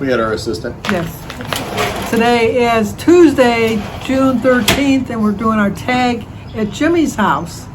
we had our assistant. Yes. Today is Tuesday, June 13th, and we're doing our tag at Jimmy's house.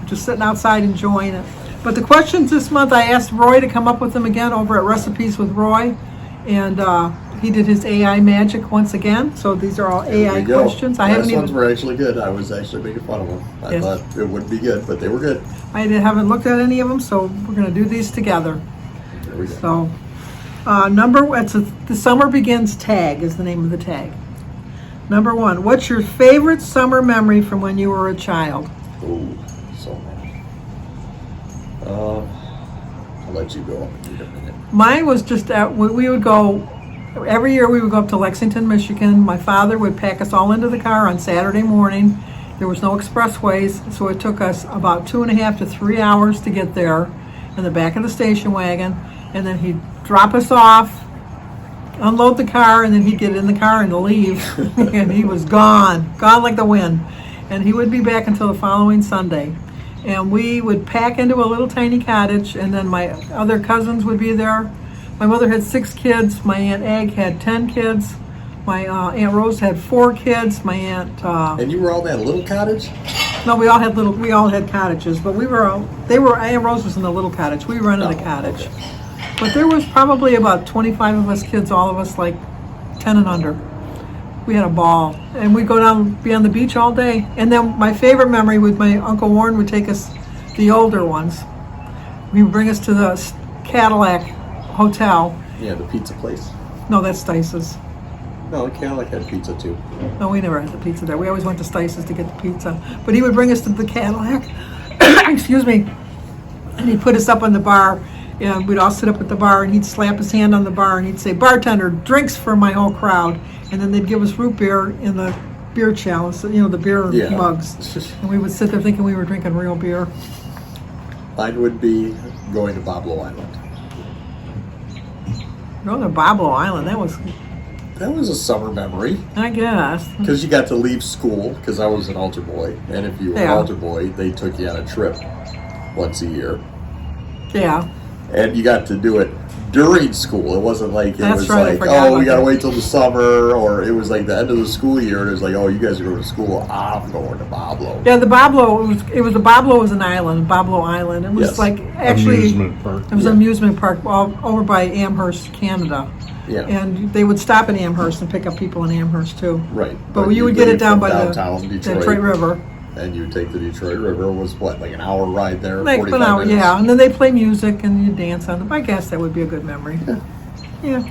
Just sitting outside enjoying it. But the questions this month, I asked Roy to come up with them again over at Recipes with Roy, and he did his AI magic once again. So these are all AI questions. Last ones were actually good. I was actually making fun of them. I thought it wouldn't be good, but they were good. I haven't looked at any of them, so we're going to do these together. There we go. So, the Summer Begins tag is the name of the tag. Number 1, what's your favorite summer memory from when you were a child? Oh, so many. I'll let you go in a minute. Mine was just we would go, every year we would go up to Lexington, Michigan. My father would pack us all into the car on Saturday morning. There was no expressways, so it took us about 2.5 to 3 hours to get there in the back of the station wagon. And then he'd drop us off, unload the car, and then he'd get in the car and leave. And he was gone like the wind. And he would be back until the following Sunday. And we would pack into a little tiny cottage, and then my other cousins would be there. My mother had 6 kids. My Aunt Ag had 10 kids. My Aunt Rose had 4 kids. My aunt. And you were all in that little cottage? No, we all had cottages, but Aunt Rose was in the little cottage. We were in the cottage. Okay. But there was probably about 25 of us kids, all of us like 10 and under. We had a ball, and we'd go down, be on the beach all day. And then my favorite memory with my Uncle Warren would take us, the older ones. He would bring us to the Cadillac Hotel. Yeah, the pizza place. No, that's Stice's. No, the Cadillac had pizza too. No, we never had the pizza there. We always went to Stice's to get the pizza. But he would bring us to the Cadillac, excuse me, and he'd put us up on the bar, and we'd all sit up at the bar, and he'd slap his hand on the bar, and he'd say, "Bartender, drinks for my whole crowd." And then they'd give us root beer in the beer chalice, the beer mugs. And we would sit there thinking we were drinking real beer. Mine would be going to Boblo Island. Going to Boblo Island, that was a summer memory. I guess. Because you got to leave school, because I was an altar boy. And if you were an altar boy, they took you on a trip once a year. Yeah. And you got to do it during school. It wasn't like we got to wait till the summer, or it was like the end of the school year, and it was like, oh, you guys are going to school. I'm going to Boblo. Yeah, the Boblo was an island, Boblo Island. It was like actually Amusement Park. It was an amusement park all over by Amherst, Canada. Yeah. And they would stop in Amherst and pick up people in Amherst too. Right. But you would get it down by downtown the Detroit River. And you would take the Detroit River. It was what, like an hour ride there? Like 45 an hour, minutes? yeah. And then they play music and you dance on them. I guess that would be a good memory. Yeah.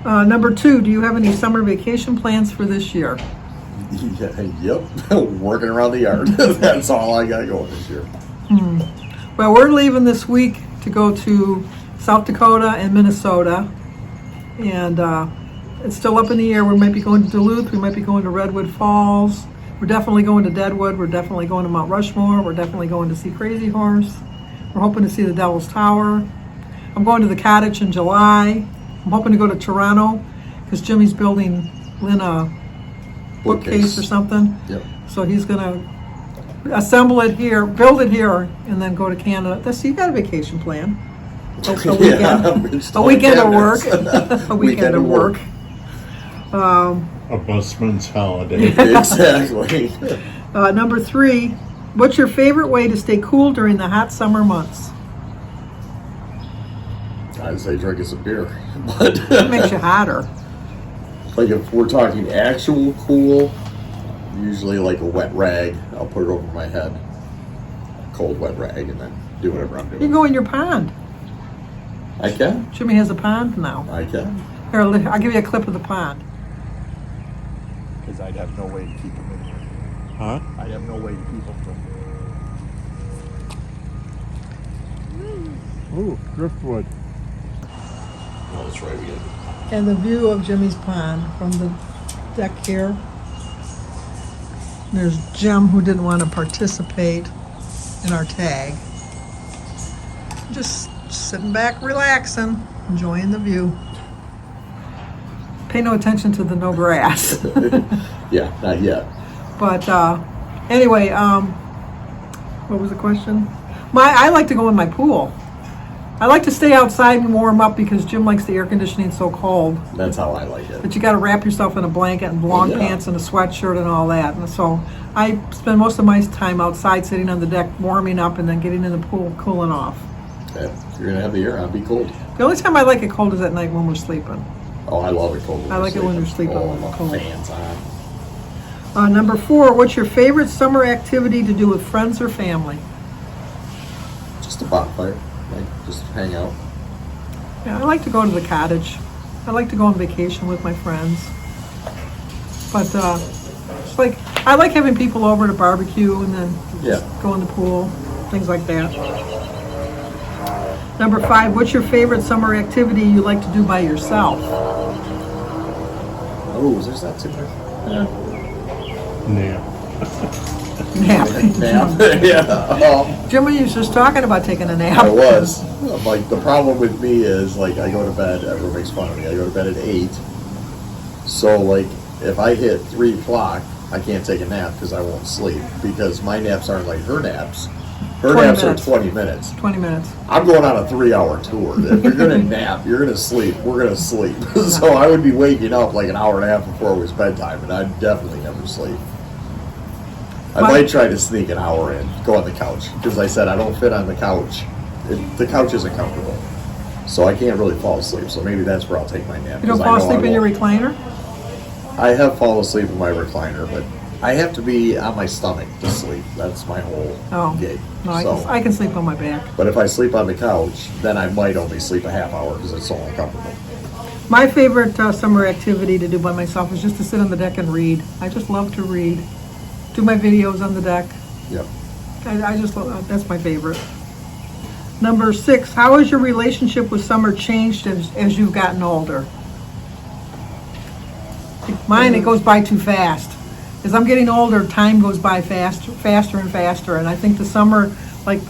Number 2, do you have any summer vacation plans for this year? Yep. Working around the yard. That's all I got going this year. Well, we're leaving this week to go to South Dakota and Minnesota. And it's still up in the air. We might be going to Duluth. We might be going to Redwood Falls. We're definitely going to Deadwood. We're definitely going to Mount Rushmore. We're definitely going to see Crazy Horse. We're hoping to see the Devil's Tower. I'm going to the cottage in July. I'm hoping to go to Toronto because Jimmy's building Lynn a bookcase or something. Yep. So he's going to assemble it here, build it here, and then go to Canada. You got a vacation plan. A weekend of work. A weekend of work. A busman's holiday. Exactly. Number 3, what's your favorite way to stay cool during the hot summer months? I'd say drinking some beer. But It makes you hotter. like if we're talking actual cool, usually like a wet rag, I'll put it over my head. A cold wet rag, and then do whatever I'm doing. You can go in your pond. I can. Jimmy has a pond now. I can. Here, I'll give you a clip of the pond. Because I'd have no way to keep them in here. Huh? I'd have no way to keep them from. Ooh, driftwood. Oh, that's right. We did. And the view of Jimmy's pond from the deck here. There's Jim, who didn't want to participate in our tag. Just sitting back, relaxing, enjoying the view. Pay no attention to the no grass. Yeah, not yet. But anyway, what was the question? I like to go in my pool. I like to stay outside and warm up because Jim likes the air conditioning so cold. That's how I like it. But you got to wrap yourself in a blanket and long pants and a sweatshirt and all that. And so I spend most of my time outside sitting on the deck warming up and then getting in the pool cooling off. Okay. If you're going to have the air on, be cold. The only time I like it cold is at night when we're sleeping. Oh, I love it cold. I like it when you're sleeping. Oh, When it's the cold. fans on. Number 4, what's your favorite summer activity to do with friends or family? Just a bonfire. Like, just hang out. Yeah, I like to go to the cottage. I like to go on vacation with my friends. But it's like I like having people over to barbecue and then just go in the pool, things like that. Number 5, what's your favorite summer activity you like to do by yourself? Oh, is that too much? Nap. Nap. Nap. Yeah. Jimmy was just talking about taking a nap. I was. Like, the problem with me is, like, I go to bed, everyone makes fun of me, I go to bed at 8. So, like, if I hit 3 o'clock, I can't take a nap because I won't sleep. Because my naps aren't like her naps. Her 20 naps minutes. are 20 minutes. 20 minutes. I'm going on a 3-hour tour. If you're going to nap, you're going to sleep. We're going to sleep. So I would be waking up like an hour and a half before it was bedtime, and I'd definitely never sleep. I might try to sneak an hour in, go on the couch, because I said I don't fit on the couch. The couch isn't comfortable, so I can't really fall asleep. So maybe that's where I'll take my nap. You don't fall asleep in your recliner? I have fallen asleep in my recliner, but I have to be on my stomach to sleep. That's my whole gig. No, I can sleep on my back. But if I sleep on the couch, then I might only sleep a half hour because it's so uncomfortable. My favorite summer activity to do by myself is just to sit on the deck and read. I just love to read. Do my videos on the deck. Yep. I just love, that's my favorite. Number 6, how has your relationship with summer changed as you've gotten older? Mine, it goes by too fast. As I'm getting older, time goes by faster and faster. And I think the summer, like,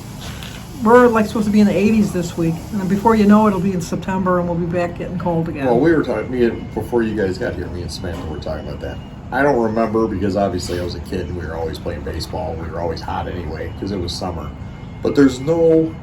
we're like supposed to be in the 80s this week. And then before you know it, it'll be in September and we'll be back getting cold again. Well, we were talking, before you guys got here, me and Samantha were talking about that. I don't remember because obviously I was a kid and we were always playing baseball. We were always hot anyway because it was summer. But there's no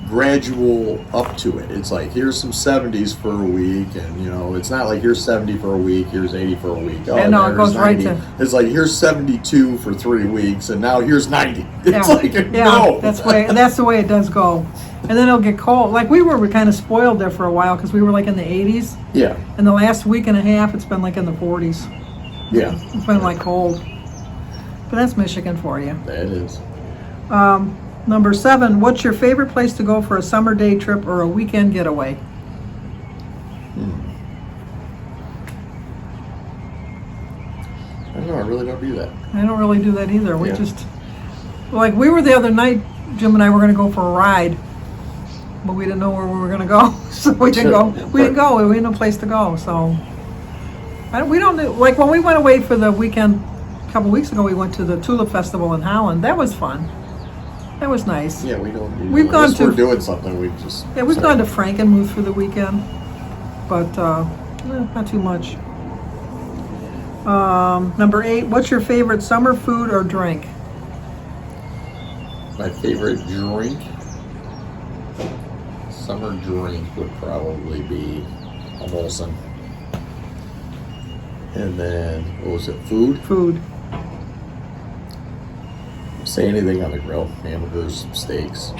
gradual up to it. It's like, here's some 70s for a week, and you know, it's not like here's 70 for a week, here's 80 for a week. Oh, and no, it goes 90. right to. It's like here's 72 for 3 weeks, and now here's 90. It's Yeah, like no. that's the way it does go. And then it'll get cold. Like we were kind of spoiled there for a while because we were like in the 80s. Yeah. And the last week and a half, it's been like in the 40s. Yeah. It's been like cold. But that's Michigan for you. That is. Number 7, what's your favorite place to go for a summer day trip or a weekend getaway? I don't know. I really don't do that. I don't really do that either. We Yeah. just, like we were the other night, Jim and I were going to go for a ride, but we didn't know where we were going to go. So we didn't go. We didn't go. We had no place to go. So we don't do, like when we went away for the weekend a couple weeks ago, we went to the Tulip Festival in Holland. That was fun. That was nice. Yeah, we don't do We've gone unless to- we're doing something, we just... Yeah, we've gone to Frankenmuth for the weekend, but not too much. Number 8, what's your favorite summer food or drink? My favorite drink? Summer drink would probably be a Molson. And then, what was it, food? Food. Say anything on the grill. Hamburgers, steaks.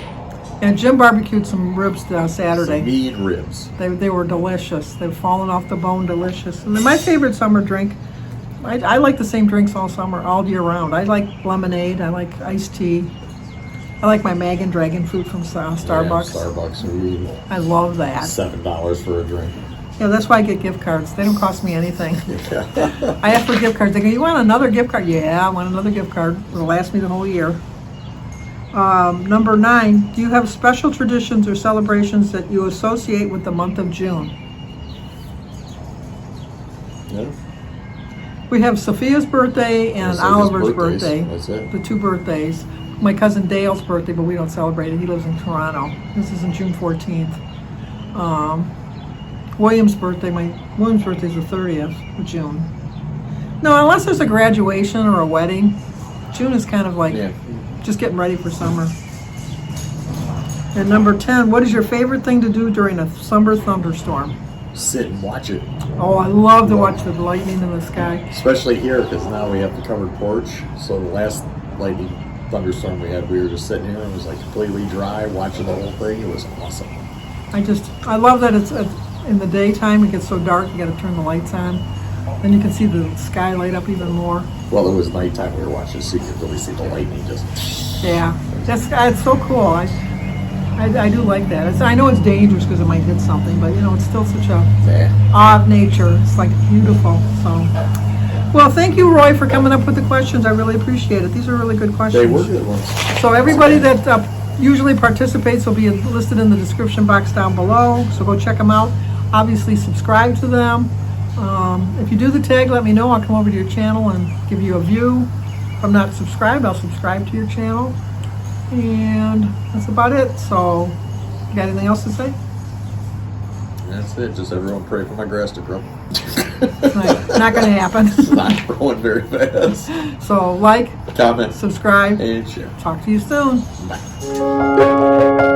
And Jim barbecued some ribs Saturday. Some mean ribs. They were delicious. They've fallen off the bone, delicious. And then my favorite summer drink, I like the same drinks all summer, all year round. I like lemonade. I like iced tea. I like my Mag and Dragon fruit from Starbucks. Yeah, Starbucks. Ooh. I love that. $7 for a drink. Yeah, that's why I get gift cards. They don't cost me anything. Yeah. I ask for gift cards. They go, you want another gift card? Yeah, I want another gift card. It'll last me the whole year. Number 9, do you have special traditions or celebrations that you associate with the month of June? Yeah. We have Sophia's birthday and Sophia's Oliver's birthdays. birthday. That's it. The 2 birthdays. My cousin Dale's birthday, but we don't celebrate it. He lives in Toronto. This is on June 14th. William's birthday is the 30th of June. No, unless there's a graduation or a wedding. June is kind of like just getting ready for summer. And number 10, what is your favorite thing to do during a summer thunderstorm? Sit and watch it. Oh, I love to watch the lightning in the sky. Especially here, because now we have the covered porch. So the last lightning thunderstorm we had, we were just sitting here and it was like completely dry, watching the whole thing. It was awesome. I love that it's in the daytime. It gets so dark, you got to turn the lights on. Then you can see the sky light up even more. Well, it was nighttime we were watching, so you could really see the lightning just. Yeah, it's so cool. I do like that. I know it's dangerous because it might hit something, but it's still such a awe of nature. It's like beautiful. So, well, thank you, Roy, for coming up with the questions. I really appreciate it. These are really good questions. They were good ones. So everybody that usually participates will be listed in the description box down below. So go check them out. Obviously, subscribe to them. If you do the tag, let me know. I'll come over to your channel and give you a view. If I'm not subscribed, I'll subscribe to your channel. And that's about it. So, you got anything else to say? That's it. Just everyone pray for my grass to grow. Not going to happen. It's not growing very fast. So, like, comment, subscribe, and share. talk to you soon. Bye.